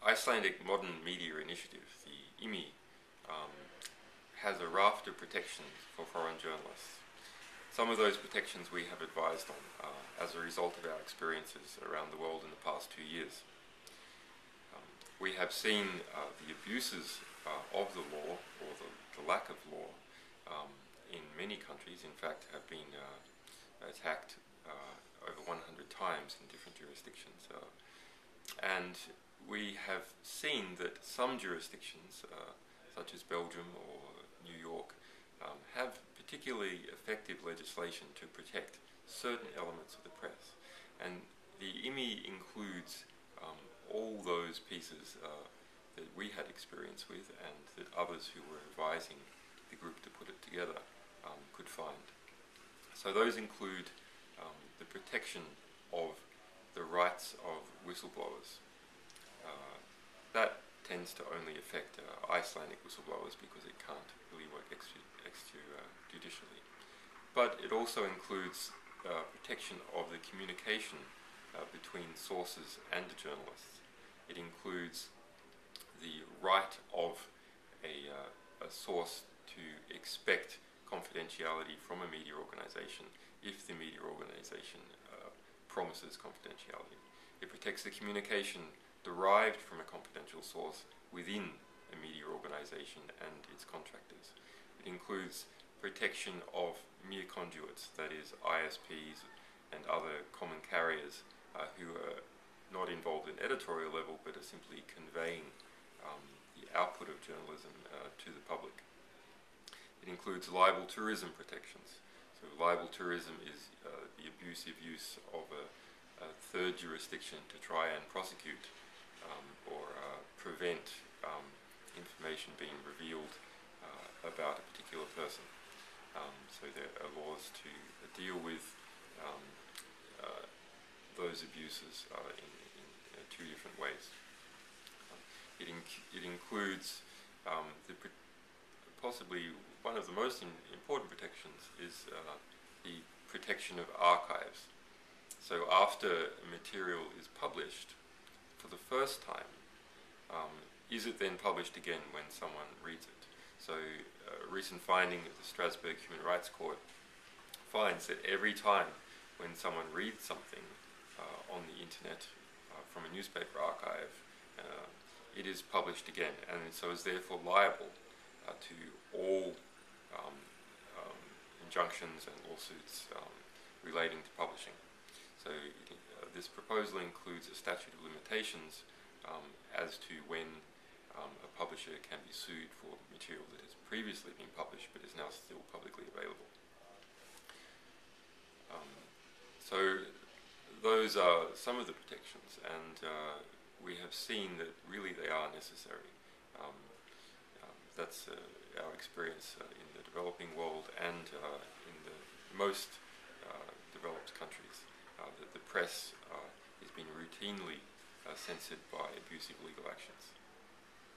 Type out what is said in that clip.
Icelandic Modern Media Initiative, the IMI, has a raft of protections for foreign journalists. Some of those protections we have advised on as a result of our experiences around the world in the past 2 years. We have seen the abuses of the law, or the lack of law, in many countries, in fact, have been attacked over 100 times in different jurisdictions. And we have seen that some jurisdictions, such as Belgium or New York, have particularly effective legislation to protect certain elements of the press. And the IMI includes all those pieces that we had experience with and that others who were advising the group to put it together could find. So those include the protection of the rights of whistleblowers. That tends to only affect Icelandic whistleblowers because it can't really work extrajudicially. But it also includes protection of the communication between sources and journalists. It includes the right of a source to expect confidentiality from a media organization if the media organization promises confidentiality. It protects the communication derived from a confidential source within a media organization and its contractors. It includes protection of mere conduits, that is ISPs and other common carriers who are not involved in editorial level but are simply conveying the output of journalism to the public. It includes libel tourism protections. So libel tourism is the abusive use of a third jurisdiction to try and prosecute or prevent information being revealed about a particular person. So there are laws to deal with those abuses in two different ways. It includes possibly one of the most important protections is the protection of archives. So after a material is published for the first time, is it then published again when someone reads it? So a recent finding of the Strasbourg Human Rights Court finds that every time when someone reads something on the internet from a newspaper archive, it is published again, and so is therefore liable to all injunctions and lawsuits relating to publishing. So this proposal includes a statute of limitations as to when a publisher can be sued for material that has previously been published but is now still publicly available. So those are some of the protections, and we have seen that really they are necessary. That's our experience in the developing world and in the most developed countries. That the press is being routinely censored by abusive legal actions.